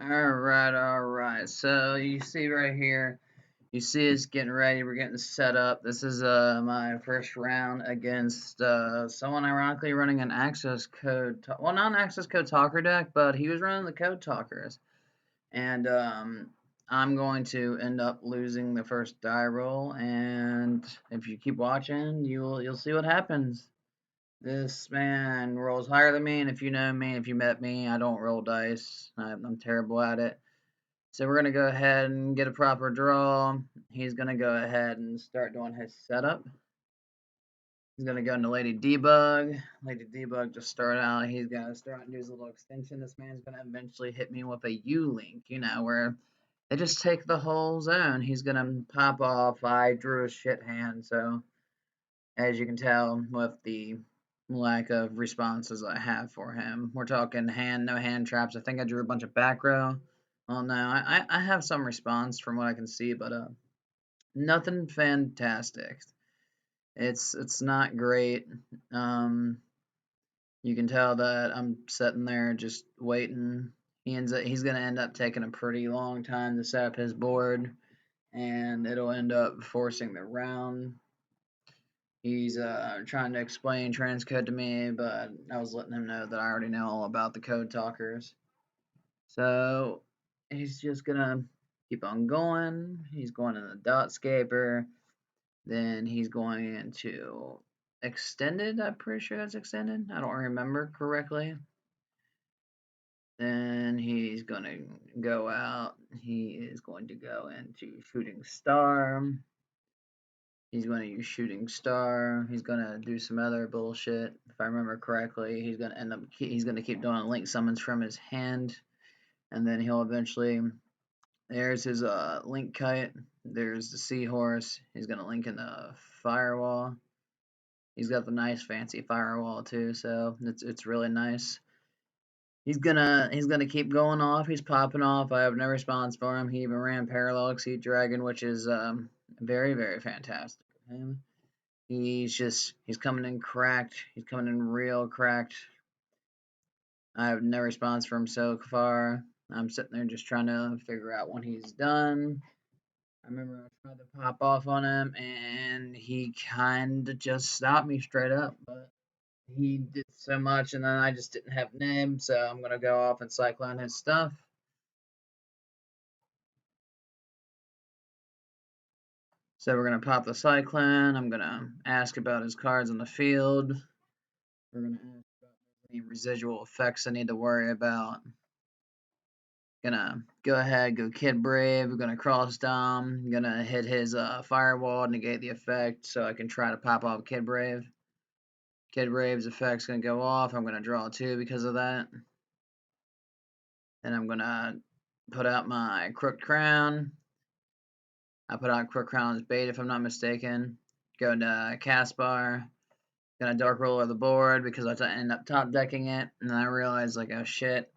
Alright. So you see right here, you see us getting ready, we're getting set up. This is my first round against someone ironically running an access code well, not an access code talker deck, but he was running the code talkers. And I'm going to end up losing the first die roll, and if you keep watching, you'll see what happens. This man rolls higher than me, and if you know me, if you met me, I don't roll dice. I'm terrible at it. So we're gonna go ahead and get a proper draw. He's gonna go ahead and start doing his setup. He's gonna go into Lady Debug. Lady Debug just start out. He's gonna start and do his little extension. This man's gonna eventually hit me with a U-link, where they just take the whole zone. He's gonna pop off. I drew a shit hand, so as you can tell with the lack of responses I have for him. We're talking no hand traps. I think I drew a bunch of back row. Well, no, I have some response from what I can see, but nothing fantastic. It's not great. Um, you can tell that I'm sitting there just waiting. He's gonna end up taking a pretty long time to set up his board, and it'll end up forcing the round. He's trying to explain transcode to me, but I was letting him know that I already know all about the code talkers. So he's just gonna keep on going. He's going in the dot scaper. Then he's going into extended. I'm pretty sure that's extended. I don't remember correctly. Then he's gonna go out. He is going to go into shooting star. He's going to use shooting star. He's going to do some other bullshit. If I remember correctly, he's going to he's going to keep doing link summons from his hand, and then he'll eventually. There's his link kite. There's the seahorse. He's going to link in the firewall. He's got the nice fancy firewall too, so it's really nice. He's gonna keep going off. He's popping off. I have no response for him. He even ran parallel exceed dragon, which is very fantastic for him. He's coming in cracked. He's coming in real cracked. I have no response from him so far. I'm sitting there just trying to figure out when he's done. I remember I tried to pop off on him, and he kind of just stopped me straight up. But he did so much, and then I just didn't have name, so I'm gonna go off and cyclone his stuff. So we're gonna pop the cyclone. I'm gonna ask about his cards on the field. We're gonna ask about any residual effects I need to worry about. Gonna go ahead, go Kid Brave. We're gonna cross Dom. Gonna hit his firewall, negate the effect, so I can try to pop off Kid Brave. Kid Brave's effect's gonna go off. I'm gonna draw 2 because of that. Then I'm gonna put out my Crooked Crown. I put out Crooked Crown as bait if I'm not mistaken. Go to Caspar. Gonna dark roller the board because I end up top decking it, and then I realized like, oh shit.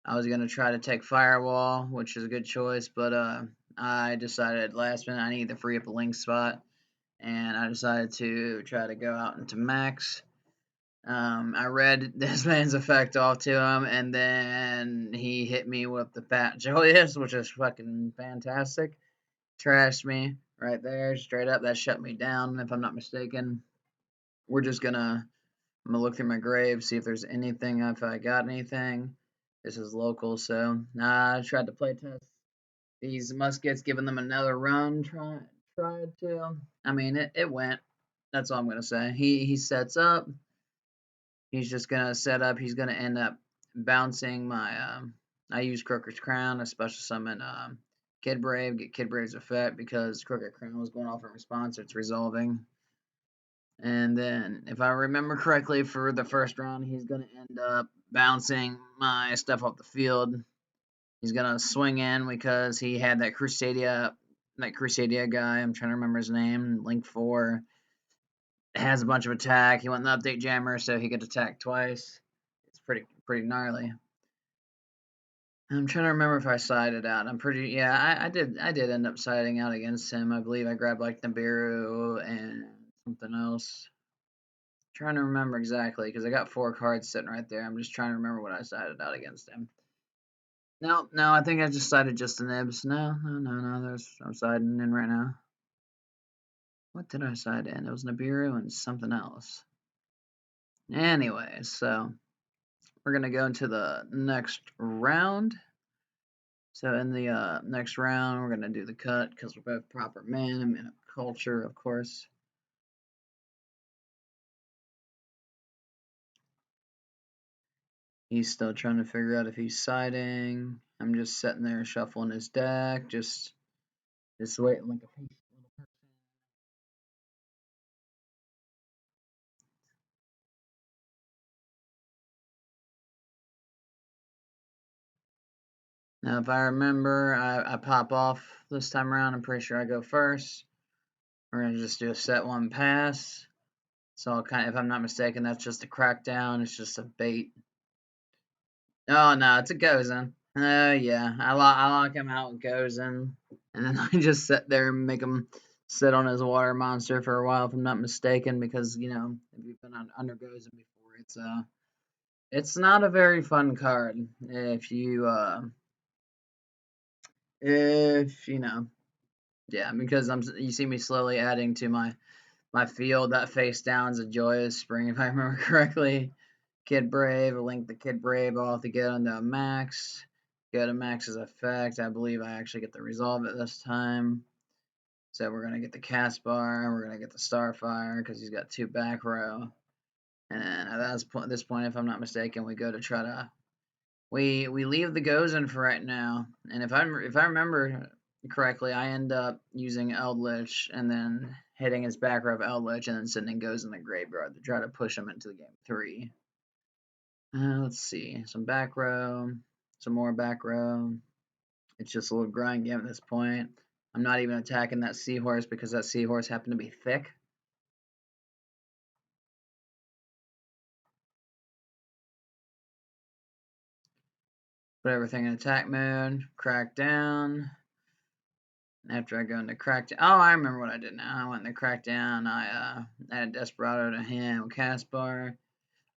I was gonna try to take Firewall, which is a good choice, but I decided last minute I need to free up a link spot, and I decided to try to go out into Max. I read this man's effect off to him, and then he hit me with the Fat Julius, which is fucking fantastic. Trashed me right there, straight up. That shut me down, if I'm not mistaken. We're just gonna I'm gonna look through my grave, see if there's anything, if I got anything. This is local, so I tried to play test these muskets, giving them another run. Tried to. I mean, it went. That's all I'm gonna say. He sets up. He's just gonna set up. He's gonna end up bouncing my. I use Crooker's Crown, a special summon Kid Brave, get Kid Brave's effect because Crooked Crown was going off in response. It's resolving. And then, if I remember correctly, for the first round, he's going to end up bouncing my stuff off the field. He's going to swing in because he had that Crusadia guy. I'm trying to remember his name. Link 4 has a bunch of attack. He went in the update jammer, so he could attack twice. It's pretty gnarly. I'm trying to remember if I sided out. I did end up siding out against him. I believe I grabbed like Nibiru and something else. Trying to remember exactly because I got 4 cards sitting right there. I'm just trying to remember what I sided out against him. No, no, I think I just sided just the nibs. No. I'm siding in right now. What did I side in? It was Nibiru and something else. Anyway, so we're gonna go into the next round. So in the next round, we're gonna do the cut because we're both proper men. I'm in a culture, of course. He's still trying to figure out if he's siding. I'm just sitting there shuffling his deck, just waiting like a patient little person. Now, if I remember, I pop off this time around. I'm pretty sure I go first. We're gonna just do a set one pass. So kind of, if I'm not mistaken, that's just a crackdown. It's just a bait. Oh no, it's a Gozen. Oh yeah, I lock him out with Gozen, and then I just sit there and make him sit on his water monster for a while, if I'm not mistaken, because you know if you've been on under Gozen before, it's not a very fun card if you know yeah, because you see me slowly adding to my field. That face down is a joyous spring, if I remember correctly. Kid Brave, link the Kid Brave off to get onto a max. Go to max's effect. I believe I actually get to resolve it this time. So we're gonna get the Caspar, we're gonna get the Starfire because he's got 2 back row. And at this point, if I'm not mistaken, we go to try to we leave the Gozen for right now. And if I remember correctly, I end up using Eldritch and then hitting his back row of Eldritch and then sending Gozen in the graveyard to try to push him into the game 3. Let's see. Some back row. Some more back row. It's just a little grind game at this point. I'm not even attacking that seahorse because that seahorse happened to be thick. Put everything in attack mode. Crack down. After I go into crackdown. Oh, I remember what I did now. I went into crackdown. I added Desperado to him. Caspar.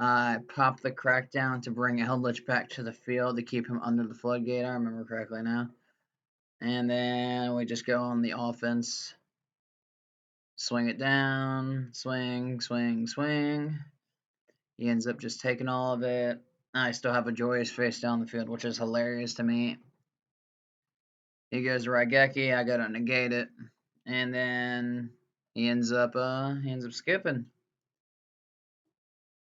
I popped the crackdown to bring Eldritch back to the field to keep him under the floodgate. I remember correctly now. And then we just go on the offense. Swing it down, swing. He ends up just taking all of it. I still have a joyous face down the field, which is hilarious to me. He goes to Raigeki, I gotta negate it, and then he ends up skipping.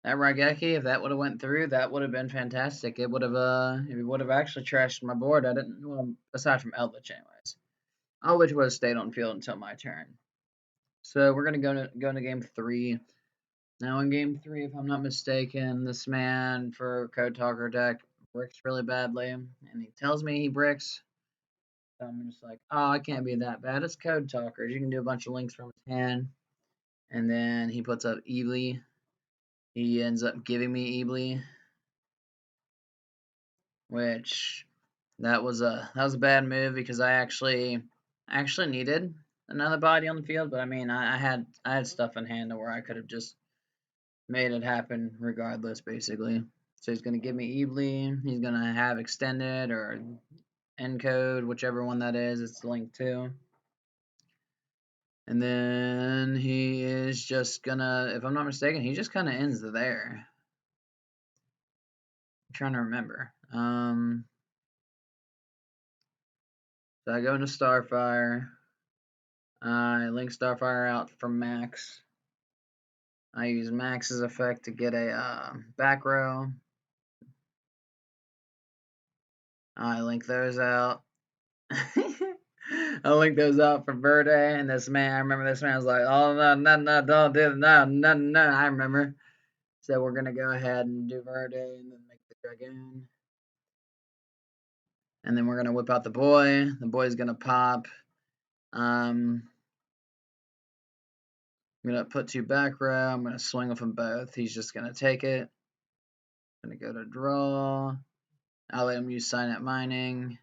That Raigeki, if that would have went through, that would have been fantastic. It would have actually trashed my board. I didn't, well, aside from Eldritch, anyways. Eldritch would have stayed on field until my turn. So we're gonna go into game 3. Now in game 3, if I'm not mistaken, this man for Code Talker deck bricks really badly, and he tells me he bricks. So I'm just like, oh, I can't be that bad. It's Code Talkers. You can do a bunch of links from his hand, and then he puts up Eevee. He ends up giving me Eevee, which that was a bad move because I actually needed another body on the field, but I mean I had stuff in hand to where I could have just made it happen regardless, basically. So he's going to give me Eevee. He's going to have Extended or Encode, whichever one that is, it's linked to. And then he is just going to, if I'm not mistaken, he just kind of ends there. I'm trying to remember. So I go into Starfire. I link Starfire out from Max. I use Max's effect to get a back row. I link those out. I linked those out for Verde, and this man, I remember this man was like, oh, no, don't do it, no, I remember. So we're going to go ahead and do Verde, and then make the Dragoon. And then we're going to whip out the boy. The boy's going to pop. I'm going to put 2 back row. I'm going to swing with them both. He's just going to take it. I'm going to go to draw. I'll let him use Sign Up Mining.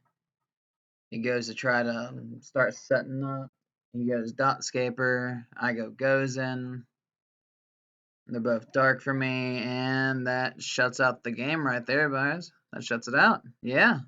He goes to try to start setting up. He goes Dotscaper. I go Gozen. They're both dark for me, and that shuts out the game right there, boys. That shuts it out. Yeah.